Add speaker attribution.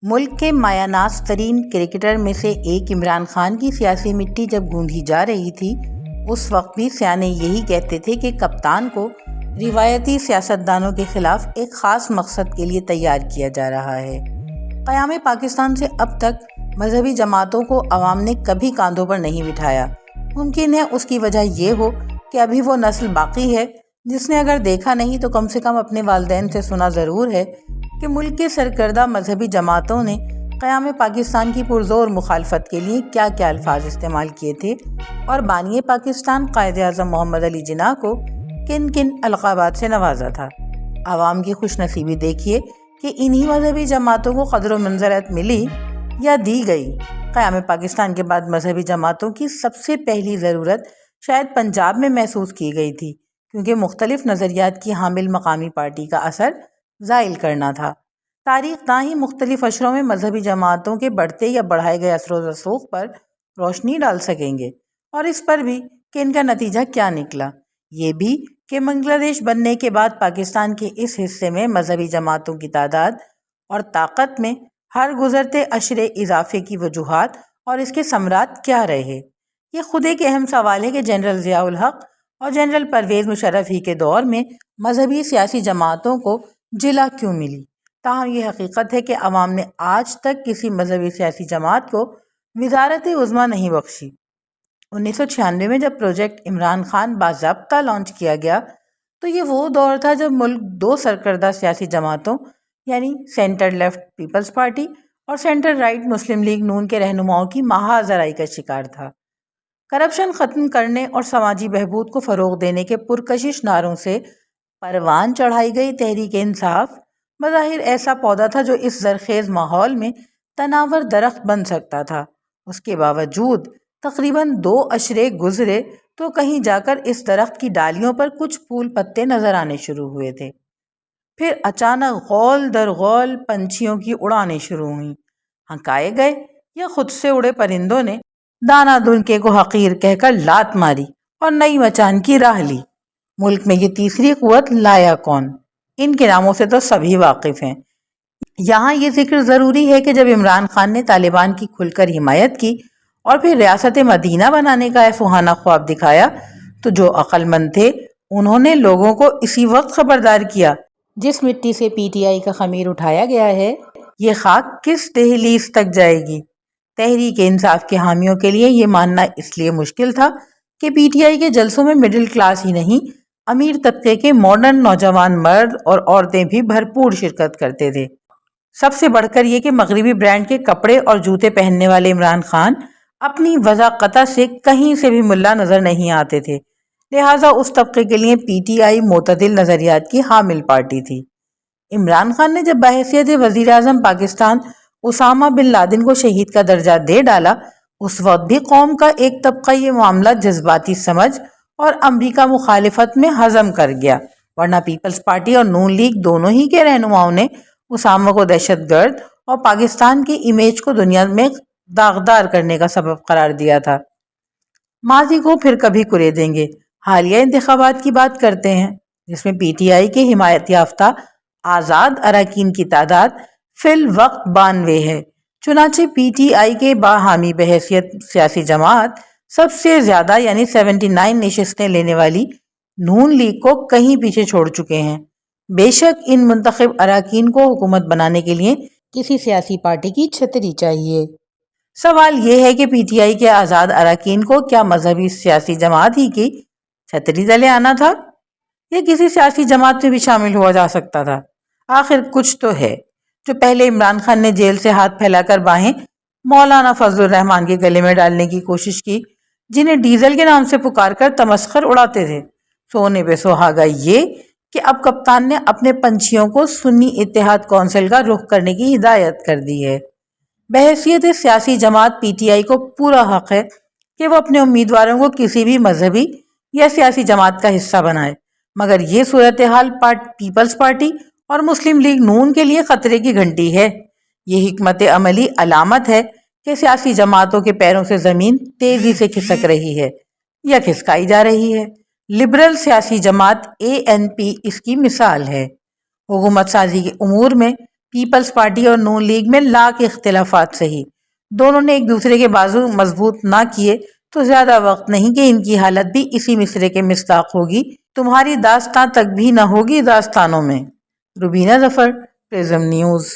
Speaker 1: ملک کے مایہ ناز ترین کرکٹر میں سے ایک عمران خان کی سیاسی مٹی جب گوندھی جا رہی تھی، اس وقت بھی سیانے یہی کہتے تھے کہ کپتان کو روایتی سیاستدانوں کے خلاف ایک خاص مقصد کے لیے تیار کیا جا رہا ہے۔ قیام پاکستان سے اب تک مذہبی جماعتوں کو عوام نے کبھی کاندھوں پر نہیں بٹھایا۔ ممکن ہے اس کی وجہ یہ ہو کہ ابھی وہ نسل باقی ہے جس نے اگر دیکھا نہیں تو کم سے کم اپنے والدین سے سنا ضرور ہے کہ ملک کے سرکردہ مذہبی جماعتوں نے قیام پاکستان کی پرزور مخالفت کے لیے کیا کیا الفاظ استعمال کیے تھے اور بانی پاکستان قائد اعظم محمد علی جناح کو کن کن القابات سے نوازا تھا۔ عوام کی خوش نصیبی دیکھیے کہ انہی مذہبی جماعتوں کو قدر و منزلت ملی یا دی گئی۔ قیام پاکستان کے بعد مذہبی جماعتوں کی سب سے پہلی ضرورت شاید پنجاب میں محسوس کی گئی تھی، کیونکہ مختلف نظریات کی حامل مقامی پارٹی کا اثر زائل کرنا تھا۔ تاریخ داں ہی مختلف اشروں میں مذہبی جماعتوں کے بڑھتے یا بڑھائے گئے اثر و رسوخ پر روشنی ڈال سکیں گے، اور اس پر بھی کہ ان کا نتیجہ کیا نکلا، یہ بھی کہ بنگلہ دیش بننے کے بعد پاکستان کے اس حصے میں مذہبی جماعتوں کی تعداد اور طاقت میں ہر گزرتے اشرے اضافے کی وجوہات اور اس کے ثمرات کیا رہے۔ یہ خود ایک اہم سوال ہے کہ جنرل ضیاء الحق اور جنرل پرویز مشرف ہی کے دور میں مذہبی سیاسی جماعتوں کو جلا کیوں ملی۔ تاہم یہ حقیقت ہے کہ عوام نے آج تک کسی مذہبی سیاسی جماعت کو وزارت عظمیٰ نہیں بخشی۔ 1996 میں جب پروجیکٹ عمران خان باضابطہ لانچ کیا گیا تو یہ وہ دور تھا جب ملک دو سرکردہ سیاسی جماعتوں یعنی سینٹر لیفٹ پیپلز پارٹی اور سینٹر رائٹ مسلم لیگ نون کے رہنماؤں کی مہاذرائی کا شکار تھا۔ کرپشن ختم کرنے اور سماجی بہبود کو فروغ دینے کے پرکشش نعروں سے پروان چڑھائی گئی تحریک انصاف بظاہر ایسا پودا تھا جو اس زرخیز ماحول میں تناور درخت بن سکتا تھا۔ اس کے باوجود تقریباً 2 اشرے گزرے تو کہیں جا کر اس درخت کی ڈالیوں پر کچھ پھول پتے نظر آنے شروع ہوئے تھے۔ پھر اچانک غول در غول پنچھیوں کی اڑانیں شروع ہوئیں۔ ہنکائے گئے یا خود سے اڑے پرندوں نے دانا دنکے کو حقیر کہہ کر لات ماری اور نئی مچان کی راہ لی۔ ملک میں یہ تیسری قوت لایا کون، ان کے ناموں سے تو سبھی واقف ہیں۔ یہاں یہ ذکر ضروری ہے کہ جب عمران خان نے طالبان کی کھل کر حمایت کی اور پھر ریاست مدینہ بنانے کا سہانا خواب دکھایا تو جو عقل مند تھے انہوں نے لوگوں کو اسی وقت خبردار کیا جس مٹی سے پی ٹی آئی کا خمیر اٹھایا گیا ہے یہ خاک کس دہلیز تک جائے گی۔ تحریک انصاف کے حامیوں کے لیے یہ ماننا اس لیے مشکل تھا کہ پی ٹی آئی کے جلسوں میں مڈل کلاس ہی نہیں امیر طبقے کے ماڈرن نوجوان مرد اور عورتیں بھی بھرپور شرکت کرتے تھے۔ سب سے بڑھ کر یہ کہ مغربی برانڈ کے کپڑے اور جوتے پہننے والے عمران خان اپنی وضاقتہ سے کہیں سے بھی ملا نظر نہیں آتے تھے، لہٰذا اس طبقے کے لیے پی ٹی آئی معتدل نظریات کی حامل پارٹی تھی۔ عمران خان نے جب بحیثیت وزیر اعظم پاکستان اسامہ بن لادن کو شہید کا درجہ دے ڈالا اس وقت بھی قوم کا ایک طبقہ یہ معاملہ جذباتی سمجھ اور امریکہ مخالفت میں ہضم کر گیا، ورنہ پیپلز پارٹی اور نون لیگ دونوں ہی کے رہنماؤں نے اسامہ کو دہشت گرد اور پاکستان کی امیج کو دنیا میں داغدار کرنے کا سبب قرار دیا تھا۔ ماضی کو پھر کبھی کریدیں گے۔ حالیہ انتخابات کی بات کرتے ہیں جس میں پی ٹی آئی کے حمایت یافتہ آزاد اراکین کی تعداد فی الوقت 92 ہے۔ چنانچہ پی ٹی آئی کے باحامی بحیثیت سیاسی جماعت سب سے زیادہ یعنی 79 نشستیں لینے والی نون لیگ کو کہیں پیچھے چھوڑ چکے ہیں۔ بے شک ان منتخب اراکین کو حکومت بنانے کے لیے کسی سیاسی پارٹی کی چھتری چاہیے۔ سوال یہ ہے کہ پی ٹی آئی کے آزاد اراکین کو کیا مذہبی سیاسی جماعت ہی کی چھتری تلے آنا تھا یا کسی سیاسی جماعت میں بھی شامل ہوا جا سکتا تھا؟ آخر کچھ تو ہے۔ جو پہلے عمران خان نے جیل سے ہاتھ پھیلا کر باہیں مولانا فضل الرحمان کے گلے میں ڈالنے کی کوشش کی، جنہیں ڈیزل کے نام سے پکار کر تمسخر اڑاتے تھے، سونے پہ سہاگا یہ کہ اب کپتان نے اپنے پنچھیوں کو سنی اتحاد کونسل کا رخ کرنے کی ہدایت کر دی ہے۔ بحیثیت سیاسی جماعت پی ٹی آئی کو پورا حق ہے کہ وہ اپنے امیدواروں کو کسی بھی مذہبی یا سیاسی جماعت کا حصہ بنائے، مگر یہ صورتحال پیپلز پارٹی اور مسلم لیگ نون کے لیے خطرے کی گھنٹی ہے۔ یہ حکمت عملی علامت ہے کہ سیاسی جماعتوں کے پیروں سے زمین تیزی سے کھسک رہی ہے یا کھسکائی جا رہی ہے۔ لبرل سیاسی جماعت اے این پی اس کی مثال ہے۔ حکومت سازی کے امور میں پیپلز پارٹی اور نون لیگ میں لاکھ اختلافات سہی، دونوں نے ایک دوسرے کے بازو مضبوط نہ کیے تو زیادہ وقت نہیں کہ ان کی حالت بھی اسی مصرعے کے مصداق ہوگی، تمہاری داستان تک بھی نہ ہوگی داستانوں میں۔ روبینہ ظفر، پرزم نیوز۔